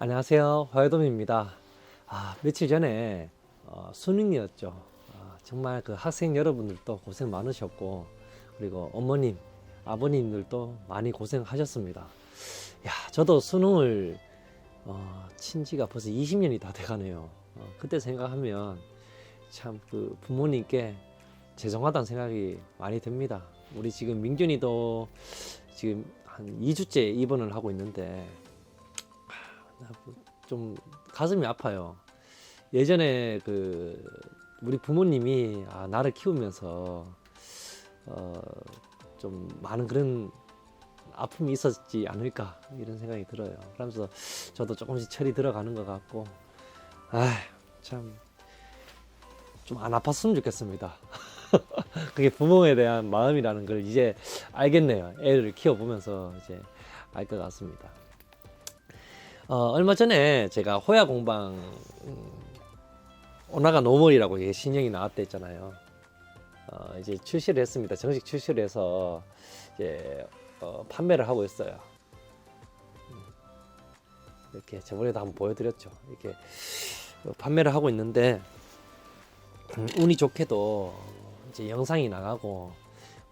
안녕하세요. 화요돔입니다. 며칠 전에 수능이었죠. 정말 그 학생 여러분들도 고생 많으셨고, 그리고 어머님, 아버님들도 많이 고생하셨습니다. 저도 수능을 친 지가 벌써 20년이 다 돼가네요. 그때 생각하면 참 그 부모님께 죄송하다는 생각이 많이 듭니다. 우리 지금 민균이도 지금 한 2주째 입원을 하고 있는데, 좀 가슴이 아파요. 예전에 그 우리 부모님이 나를 키우면서 좀 많은 그런 아픔이 있었지 않을까 이런 생각이 들어요. 그러면서 저도 조금씩 철이 들어가는 것 같고, 참 좀 안 아팠으면 좋겠습니다. 그게 부모에 대한 마음이라는 걸 이제 알겠네요. 애를 키워보면서 이제 알 것 같습니다. 얼마 전에 제가 호야 공방 오나가 노멀이라고 신형이 나왔다 했잖아요. 이제 출시를 했습니다. 정식 출시를 해서 이제 판매를 하고 있어요. 이렇게 저번에도 한번 보여드렸죠. 이렇게 판매를 하고 있는데, 운이 좋게도 이제 영상이 나가고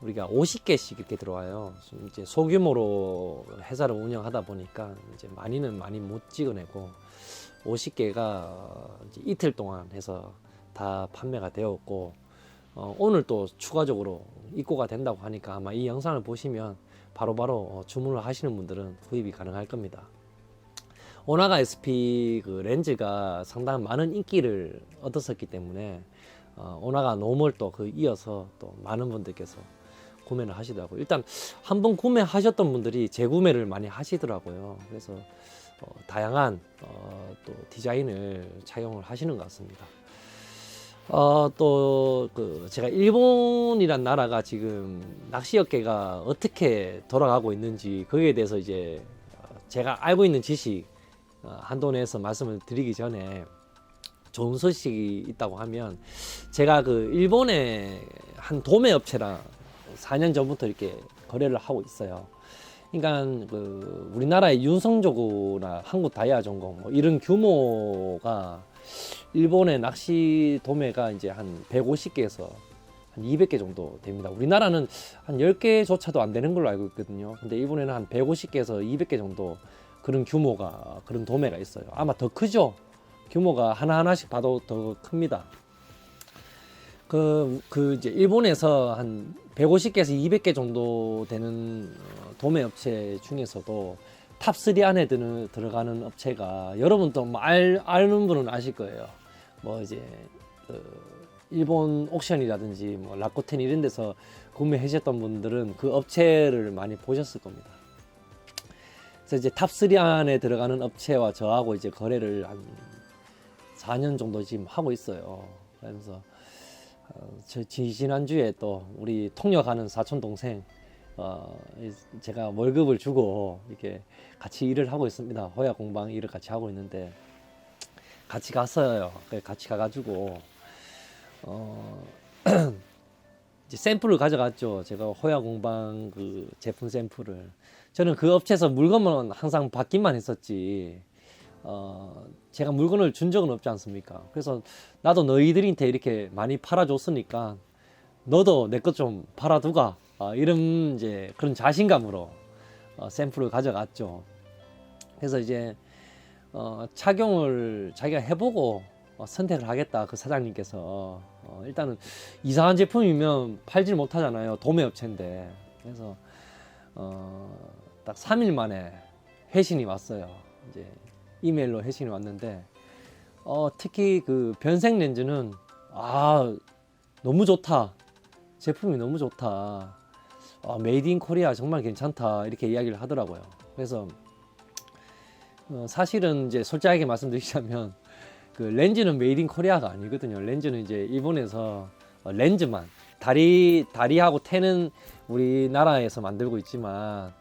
우리가 50개씩 이렇게 들어와요. 이제 소규모로 회사를 운영하다 보니까 이제 많이는 많이 못 찍어내고 50개가 이제 이틀 동안 해서 다 판매가 되었고, 오늘 또 추가적으로 입고가 된다고 하니까 아마 이 영상을 보시면 바로바로 주문을 하시는 분들은 구입이 가능할 겁니다. 오나가 SP 그 렌즈가 상당히 많은 인기를 얻었었기 때문에 오나가 노멀 또 그 이어서 또 많은 분들께서 구매를 하시더라고요. 일단 한번 구매하셨던 분들이 재구매를 많이 하시더라고요. 그래서 다양한 또 디자인을 착용을 하시는 것 같습니다. 또 그 제가 일본이란 나라가 지금 낚시 업계가 어떻게 돌아가고 있는지 거기에 대해서 이제 제가 알고 있는 지식 한도 내에서 말씀을 드리기 전에 좋은 소식이 있다고 하면, 제가 그 일본의 한 도매 업체랑 4년 전부터 이렇게 거래를 하고 있어요. 그러니까 그 우리나라의 윤성조구나 한국다이아전공 뭐 이런 규모가 일본의 낚시 도매가 이제 한 150개에서 한 200개 정도 됩니다. 우리나라는 한 10개조차도 안 되는 걸로 알고 있거든요. 근데 일본에는 한 150개에서 200개 정도 그런 규모가, 그런 도매가 있어요. 아마 더 크죠? 규모가 하나하나씩 봐도 더 큽니다. 그 이제 일본에서 한 150개에서 200개 정도 되는 도매 업체 중에서도 탑3 안에 들어가는 업체가, 여러분도 뭐 아는 분은 아실 거예요. 뭐 이제 일본 옥션이라든지 뭐 라코텐 이런 데서 구매하셨던 분들은 그 업체를 많이 보셨을 겁니다. 그래서 이제 탑3 안에 들어가는 업체와 저하고 이제 거래를 한 4년 정도 지금 하고 있어요. 그래서 지난주에 또 우리 통역하는 사촌 동생 제가 월급을 주고 이렇게 같이 일을 하고 있습니다. 호야 공방 일을 같이 하고 있는데 같이 갔어요. 같이 가가지고 이제 샘플을 가져갔죠. 제가 호야 공방 그 제품 샘플을. 저는 그 업체에서 물건만 항상 받기만 했었지, 제가 물건을 준 적은 없지 않습니까? 그래서 나도 너희들한테 이렇게 많이 팔아줬으니까 너도 내 것 좀 팔아두가, 이런 이제 그런 자신감으로 샘플을 가져갔죠. 그래서 이제 착용을 자기가 해보고 선택을 하겠다, 그 사장님께서. 일단은 이상한 제품이면 팔질 못하잖아요. 도매 업체인데. 그래서 딱 3일 만에 회신이 왔어요. 이제 이메일로 회신이 왔는데, 특히 그 변색 렌즈는 너무 좋다, 제품이 너무 좋다, 메이드 인 코리아 정말 괜찮다, 이렇게 이야기를 하더라고요. 그래서 사실은 이제 솔직하게 말씀드리자면 그 렌즈는 메이드 인 코리아가 아니거든요. 렌즈는 이제 일본에서 렌즈만, 다리하고 태는 우리나라에서 만들고 있지만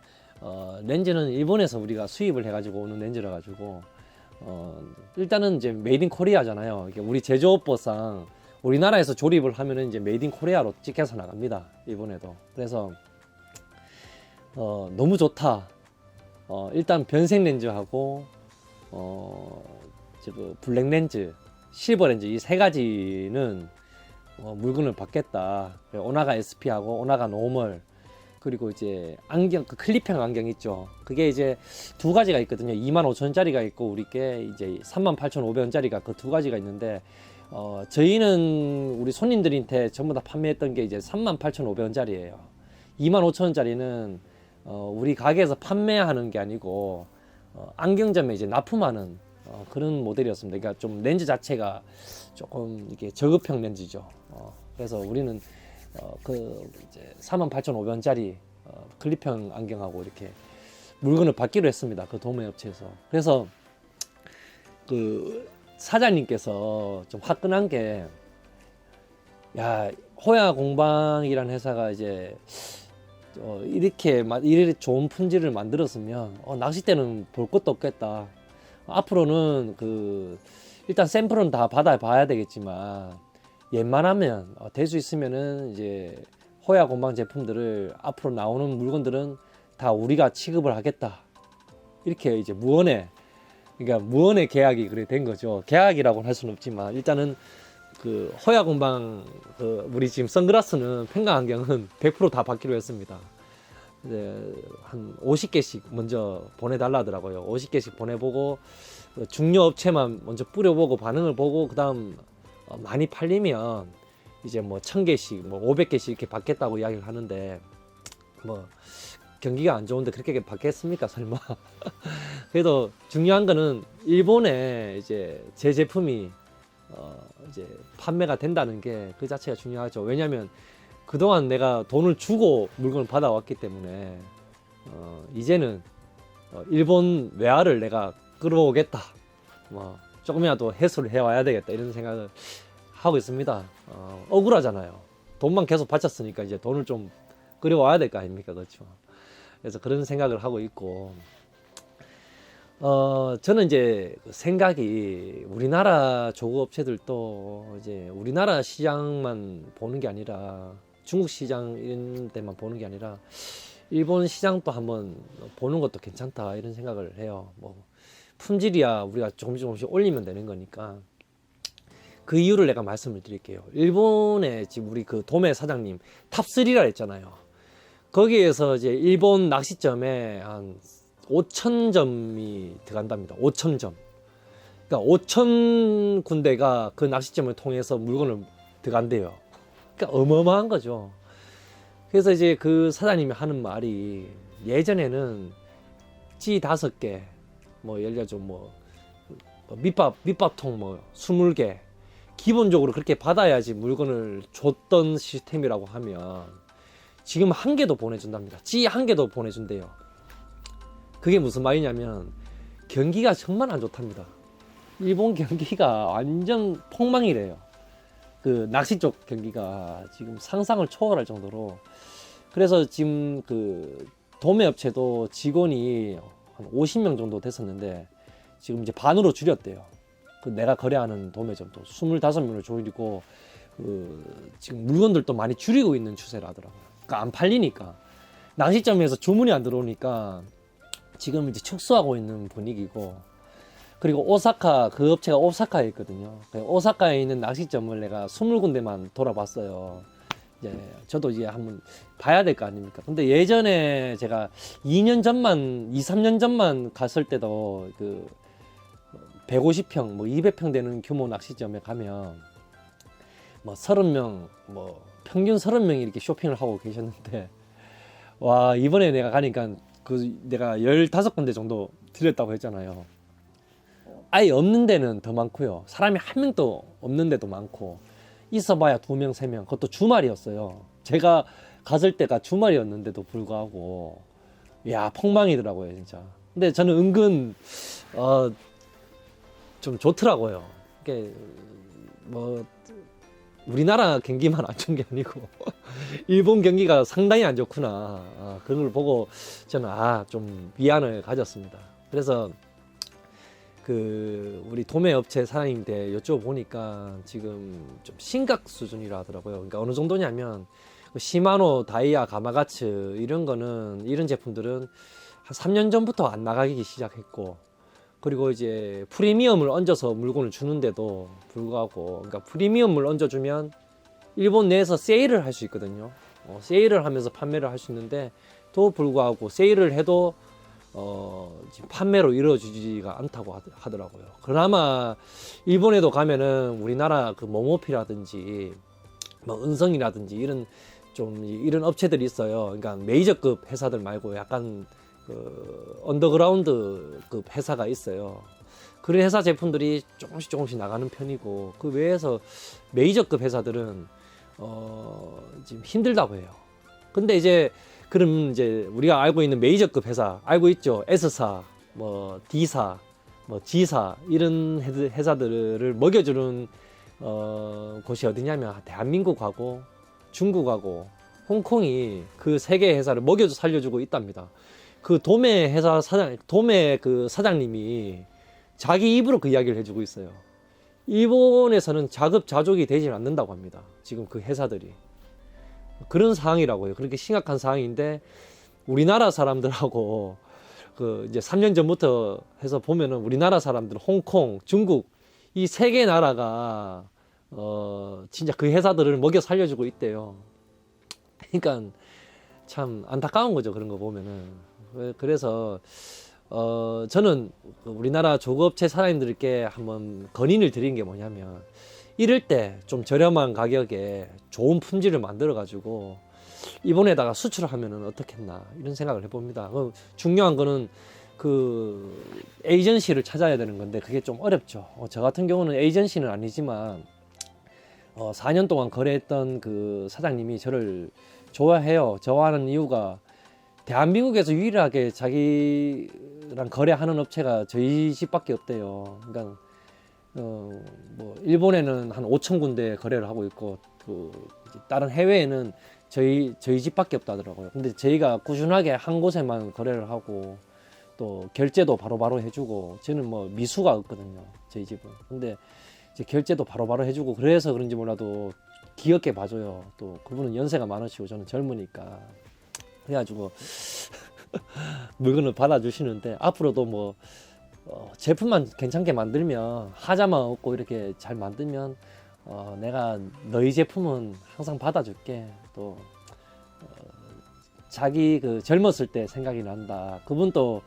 렌즈는 일본에서 우리가 수입을 해가지고 오는 렌즈라 가지고 일단은 이제 메이드 인 코리아잖아요. 이게 우리 제조업법상 우리나라에서 조립을 하면은 이제 메이드 인 코리아로 찍혀서 나갑니다. 일본에도. 그래서 너무 좋다. 일단 변색 렌즈하고 그 블랙 렌즈, 실버 렌즈 이 세 가지는 물건을 받겠다. 오나가 SP하고 오나가 노멀, 그리고 이제 안경, 그 클립형 안경 있죠. 그게 이제 두 가지가 있거든요. 25,000원짜리가 있고 우리께 이제 38,500원짜리가 그 두 가지가 있는데 저희는 우리 손님들한테 전부 다 판매했던 게 이제 38,500원짜리예요. 25,000원짜리는 우리 가게에서 판매하는 게 아니고 안경점에 이제 납품하는 그런 모델이었습니다. 그러니까 좀 렌즈 자체가 조금 이게 저급형 렌즈죠. 그래서 우리는 그 이제 48,500원짜리 클립형 안경하고 이렇게 물건을 받기로 했습니다. 그 도매 업체에서. 그래서 그 사장님께서 좀 화끈한 게, 야, 호야 공방이라는 회사가 이제 이렇게 좋은 품질을 만들었으면 낚싯대는 볼 것도 없겠다. 앞으로는 그 일단 샘플은 다 받아봐야 되겠지만 웬만하면 될 수 있으면은 이제 호야 공방 제품들을 앞으로 나오는 물건들은 다 우리가 취급을 하겠다. 이렇게 이제 무언의 계약이 그래 된 거죠. 계약이라고는 할 수는 없지만 일단은 그 호야 공방 우리 지금 선글라스는 평강 안경은 100% 다 받기로 했습니다. 이제 한 50개씩 먼저 보내달라 하더라고요. 50개씩 보내보고 중요 업체만 먼저 뿌려보고 반응을 보고 그다음 많이 팔리면 이제 뭐 1000개씩 뭐 500개씩 이렇게 받겠다고 이야기를 하는데, 뭐 경기가 안 좋은데 그렇게 받겠습니까 설마. 그래도 중요한 거는 일본에 이제 제 제품이 이제 판매가 된다는 게 그 자체가 중요하죠. 왜냐면 그동안 내가 돈을 주고 물건을 받아왔기 때문에 이제는 일본 외화를 내가 끌어오겠다, 뭐 조금이라도 해소를 해와야 되겠다 이런 생각을 하고 있습니다. 억울하잖아요. 돈만 계속 바쳤으니까 이제 돈을 좀 끌어와야 될 거 아닙니까, 그렇죠? 그래서 그런 생각을 하고 있고, 저는 이제 생각이 우리나라 조그업체들도 이제 우리나라 시장만 보는 게 아니라 중국 시장 이런 데만 보는 게 아니라 일본 시장도 한번 보는 것도 괜찮다 이런 생각을 해요. 뭐 품질이야 우리가 조금씩 올리면 되는 거니까. 그 이유를 내가 말씀을 드릴게요. 일본에 지금 우리 그 도매 사장님 탑3라 했잖아요. 거기에서 이제 일본 낚시점에 한 5,000점이 들어간답니다. 5,000점. 그러니까 5,000군데가 그 낚시점을 통해서 물건을 들어간대요. 그러니까 어마어마한 거죠. 그래서 이제 그 사장님이 하는 말이, 예전에는 찌 5개, 뭐 예를 들어 뭐 밑밥통 뭐 20개 기본적으로 그렇게 받아야지 물건을 줬던 시스템이라고 하면 지금 1개도 보내준답니다. 찌 1개도 보내준대요. 그게 무슨 말이냐면 경기가 정말 안 좋답니다. 일본 경기가 완전 폭망이래요. 그 낚시 쪽 경기가 지금 상상을 초월할 정도로. 그래서 지금 그 도매업체도 직원이 한 50명 정도 됐었는데 지금 이제 반으로 줄였대요. 그 내가 거래하는 도매점도 25명을 줄이고 지금 물건들도 많이 줄이고 있는 추세라 하더라고요. 그러니까 안 팔리니까, 낚시점에서 주문이 안 들어오니까 지금 이제 축소하고 있는 분위기고. 그리고 오사카, 그 업체가 오사카에 있거든요. 오사카에 있는 낚시점을 내가 20군데만 돌아봤어요. 이제 저도 이제 한번 봐야 될 거 아닙니까? 근데 예전에 제가 2, 3년 전만 갔을 때도 그 150평, 뭐 200평 되는 규모 낚시점에 가면 뭐 30명, 뭐 평균 30명이 이렇게 쇼핑을 하고 계셨는데, 와, 이번에 내가 가니까 그 내가 15군데 정도 들렸다고 했잖아요. 아예 없는 데는 더 많고요. 사람이 한 명도 없는 데도 많고, 있어봐야 2명, 3명. 그것도 주말이었어요. 제가 갔을 때가 주말이었는데도 불구하고, 야, 폭망이더라고요, 진짜. 근데 저는 은근, 좀 좋더라고요. 이게, 뭐, 우리나라 경기만 안 좋은 게 아니고, 일본 경기가 상당히 안 좋구나. 그런 걸 보고 저는, 좀 위안을 가졌습니다. 그래서, 우리 도매업체 사장님한테 여쭤보니까 지금 좀 심각 수준이라 하더라고요. 그러니까 어느 정도냐면, 시마노, 다이아, 가마가츠 이런 거는, 이런 제품들은 한 3년 전부터 안 나가기 시작했고, 그리고 이제 프리미엄을 얹어서 물건을 주는데도 불구하고, 그러니까 프리미엄을 얹어주면 일본 내에서 세일을 할 수 있거든요. 세일을 하면서 판매를 할 수 있는데 또 불구하고 세일을 해도 지금 판매로 이루어지지가 않다고 하더라고요. 그나마 일본에도 가면은 우리나라 그 모모피라든지 뭐 은성이라든지 이런 좀 이런 업체들이 있어요. 그러니까 메이저급 회사들 말고 약간 그 언더그라운드급 회사가 있어요. 그런 회사 제품들이 조금씩 나가는 편이고, 그 외에서 메이저급 회사들은 지금 힘들다고 해요. 근데 이제 그럼 이제 우리가 알고 있는 메이저급 회사 알고 있죠. S사, 뭐 D사, 뭐 G사 이런 회사들을 먹여주는 곳이 어디냐면 대한민국하고 중국하고 홍콩이 그 세 개 회사를 먹여서 살려주고 있답니다. 그 도매 회사 도매 그 사장님이 자기 입으로 그 이야기를 해주고 있어요. 일본에서는 자급자족이 되질 않는다고 합니다. 지금 그 회사들이. 그런 상황이라고요. 그렇게 심각한 상황인데 우리나라 사람들하고 그 이제 3년 전부터 해서 보면은 우리나라 사람들, 홍콩, 중국 이 세 개 나라가 진짜 그 회사들을 먹여 살려주고 있대요. 그러니까 참 안타까운 거죠. 그런 거 보면은. 그래서 저는 우리나라 조그업체 사장님들께 한번 건의를 드린 게 뭐냐면, 이럴 때 좀 저렴한 가격에 좋은 품질을 만들어 가지고 일본에다가 수출을 하면은 어떻겠나 이런 생각을 해봅니다. 중요한 거는 그 에이전시를 찾아야 되는 건데 그게 좀 어렵죠. 저 같은 경우는 에이전시는 아니지만 4년 동안 거래했던 그 사장님이 저를 좋아해요. 좋아하는 이유가 대한민국에서 유일하게 자기랑 거래하는 업체가 저희 집밖에 없대요. 그러니까 뭐 일본에는 한 5천 군데 거래를 하고 있고, 그 다른 해외에는 저희 집밖에 없다더라고요. 근데 저희가 꾸준하게 한 곳에만 거래를 하고 또 결제도 바로바로 해주고, 저는 뭐 미수가 없거든요, 저희 집은. 근데 이제 결제도 바로바로 해주고, 그래서 그런지 몰라도 귀엽게 봐줘요. 또 그분은 연세가 많으시고 저는 젊으니까. 그래가지고 물건을 받아주시는데, 앞으로도 뭐 제품만 괜찮게 만들면, 하자만 없고 이렇게 잘 만들면 내가 너희 제품은 항상 받아줄게. 또 자기 그 젊었을 때 생각이 난다. 그분도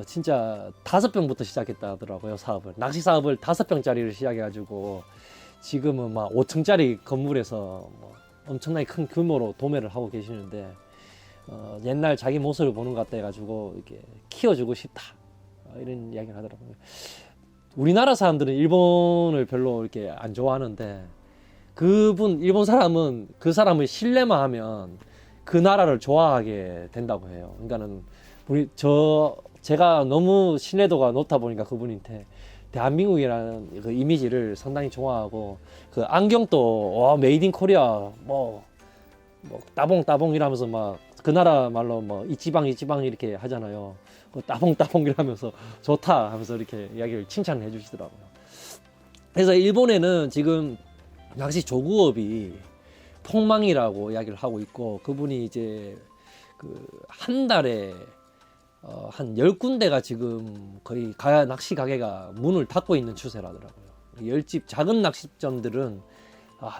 진짜 5병부터 시작했다 하더라고요. 사업을, 낚시 사업을 5병짜리를 시작해가지고 지금은 막 5층짜리 건물에서 뭐 엄청나게 큰 규모로 도매를 하고 계시는데, 옛날 자기 모습을 보는 것 같다 해가지고 이렇게 키워주고 싶다, 이런 이야기를 하더라고요. 우리나라 사람들은 일본을 별로 이렇게 안 좋아하는데, 일본 사람은 그 사람을 신뢰만 하면 그 나라를 좋아하게 된다고 해요. 그러니까는 제가 너무 신뢰도가 높다 보니까 그분한테 대한민국이라는 그 이미지를 상당히 좋아하고, 그 안경도 메이드 인 코리아 뭐 따봉 이러면서 막 그 나라 말로 뭐 이지방 이렇게 하잖아요. 따봉 이러면서 좋다 하면서 이렇게 이야기를 칭찬해 주시더라고요. 그래서 일본에는 지금 낚시 조구업이 폭망이라고 이야기를 하고 있고, 그분이 이제 그 한 달에 한 10군데가 지금 거의 낚시 가게가 문을 닫고 있는 추세라더라고요. 10집 작은 낚시점들은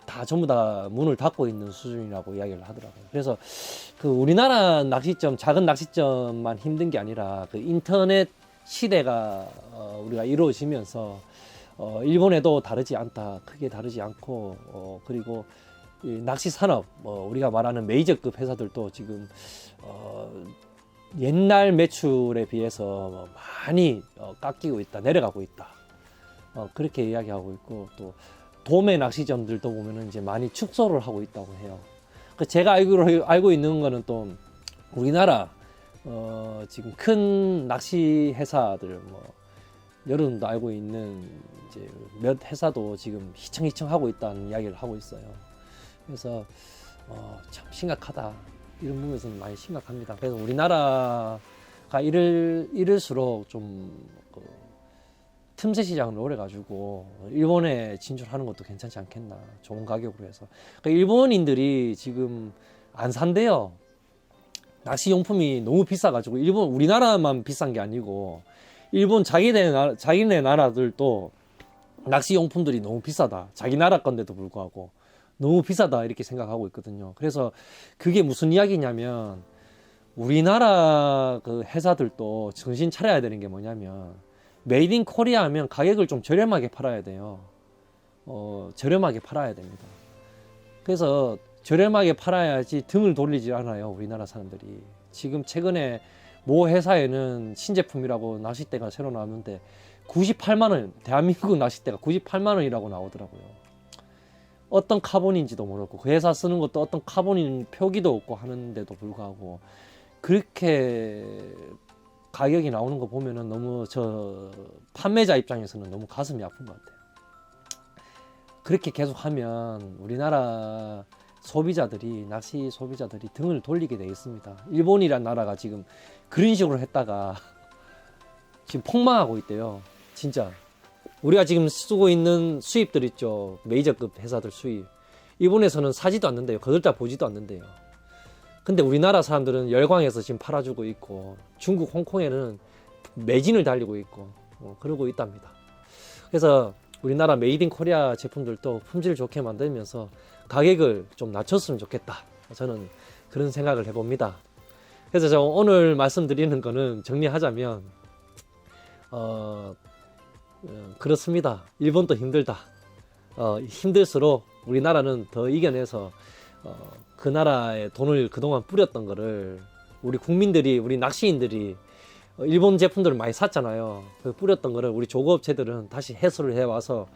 다 전부 다 문을 닫고 있는 수준이라고 이야기를 하더라고요. 그래서 그 우리나라 낚시점, 작은 낚시점만 힘든 게 아니라 그 인터넷 시대가 우리가 이루어지면서 일본에도 다르지 않다, 크게 다르지 않고, 그리고 이 낚시 산업, 우리가 말하는 메이저급 회사들도 지금 옛날 매출에 비해서 많이 깎이고 있다, 내려가고 있다, 그렇게 이야기하고 있고, 또 도매 낚시점들도 보면은 이제 많이 축소를 하고 있다고 해요. 제가 알고 있는 거는 또 우리나라 지금 큰 낚시 회사들, 여러분도 알고 있는 이제 몇 회사도 지금 희청희청 하고 있다는 이야기를 하고 있어요. 그래서 참 심각하다, 이런 부분에서는 많이 심각합니다. 그래서 우리나라가 이럴수록 좀 틈새 시장을 노려가지고 일본에 진출하는 것도 괜찮지 않겠나, 좋은 가격으로 해서. 그러니까 일본인들이 지금 안 산대요. 낚시 용품이 너무 비싸가지고. 우리나라만 비싼 게 아니고 일본 자기네 나라들도 낚시용품들이 너무 비싸다. 자기 나라 건데도 불구하고 너무 비싸다 이렇게 생각하고 있거든요. 그래서 그게 무슨 이야기냐면 우리나라 그 회사들도 정신 차려야 되는 게 뭐냐면 메이드 인 코리아 하면 가격을 좀 저렴하게 팔아야 돼요. 저렴하게 팔아야 됩니다. 그래서 저렴하게 팔아야지 등을 돌리지 않아요. 우리나라 사람들이. 지금 최근에 모 회사에는 신제품이라고 낚싯대가 새로 나왔는데 98만 원, 대한민국 낚싯대가 98만 원이라고 나오더라고요. 어떤 카본인지도 모르고 그 회사 쓰는 것도 어떤 카본인 표기도 없고 하는데도 불구하고 그렇게 가격이 나오는 거 보면은 너무 저 판매자 입장에서는 너무 가슴이 아픈 것 같아요. 그렇게 계속 하면 우리나라 소비자들이, 낚시 소비자들이 등을 돌리게 돼 있습니다. 일본이란 나라가 지금 그런 식으로 했다가 지금 폭망하고 있대요. 진짜. 우리가 지금 쓰고 있는 수입들 있죠. 메이저급 회사들 수입. 일본에서는 사지도 않는데요. 거들떠 보지도 않는데요. 근데 우리나라 사람들은 열광해서 지금 팔아주고 있고, 중국, 홍콩에는 매진을 달리고 있고, 그러고 있답니다. 그래서 우리나라 메이드 인 코리아 제품들도 품질 좋게 만들면서 가격을 좀 낮췄으면 좋겠다. 저는 그런 생각을 해봅니다. 그래서 저 오늘 말씀드리는 거는 정리하자면, 그렇습니다. 일본도 힘들다. 힘들수록 우리나라는 더 이겨내서 그 나라에 돈을 그동안 뿌렸던 거를 우리 국민들이, 우리 낚시인들이 일본 제품들을 많이 샀잖아요. 그 뿌렸던 거를 우리 조그업체들은 다시 해소를 해와서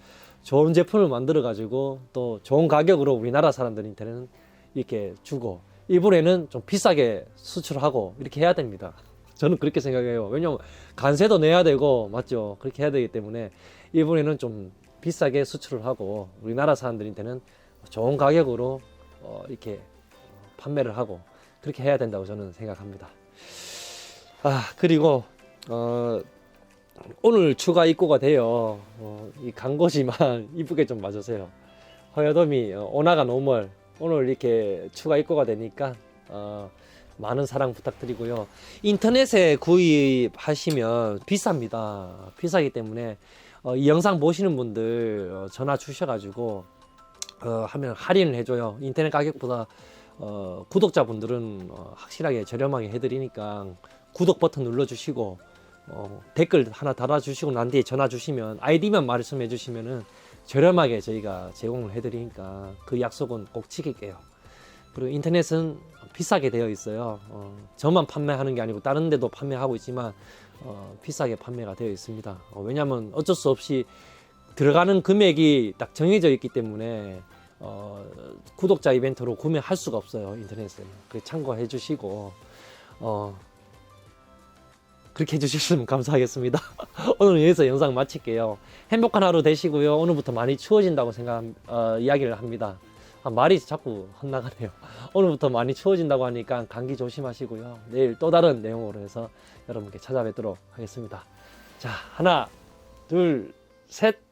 좋은 제품을 만들어 가지고 또 좋은 가격으로 우리나라 사람들한테는 이렇게 주고, 일본에는 좀 비싸게 수출하고 이렇게 해야 됩니다. 저는 그렇게 생각해요. 왜냐면 관세도 내야 되고, 맞죠? 그렇게 해야 되기 때문에 일본에는 좀 비싸게 수출을 하고 우리나라 사람들한테는 좋은 가격으로 이렇게 판매를 하고 그렇게 해야 된다고 저는 생각합니다. 그리고 오늘 추가 입고가 돼요. 이 광고지만 이쁘게 좀 봐주세요. 허여도미 오나가 노멀 오늘 이렇게 추가 입고가 되니까 많은 사랑 부탁드리고요. 인터넷에 구입하시면 비쌉니다. 비싸기 때문에 이 영상 보시는 분들 전화 주셔가지고 하면 할인을 해줘요. 인터넷 가격보다 구독자분들은 확실하게 저렴하게 해드리니까 구독 버튼 눌러주시고 댓글 하나 달아주시고 난 뒤에 전화 주시면 아이디만 말씀해 주시면은 저렴하게 저희가 제공을 해드리니까 그 약속은 꼭 지킬게요. 그리고 인터넷은 비싸게 되어 있어요. 저만 판매하는 게 아니고 다른 데도 판매하고 있지만 비싸게 판매가 되어 있습니다. 왜냐하면 어쩔 수 없이 들어가는 금액이 딱 정해져 있기 때문에 구독자 이벤트로 구매할 수가 없어요. 인터넷은. 참고해 주시고 그렇게 해주셨으면 감사하겠습니다. 오늘 여기서 영상 마칠게요. 행복한 하루 되시고요. 오늘부터 많이 추워진다고 이야기를 합니다. 말이 자꾸 헛나가네요. 오늘부터 많이 추워진다고 하니까 감기 조심하시고요. 내일 또 다른 내용으로 해서 여러분께 찾아뵙도록 하겠습니다. 자, 하나, 둘, 셋.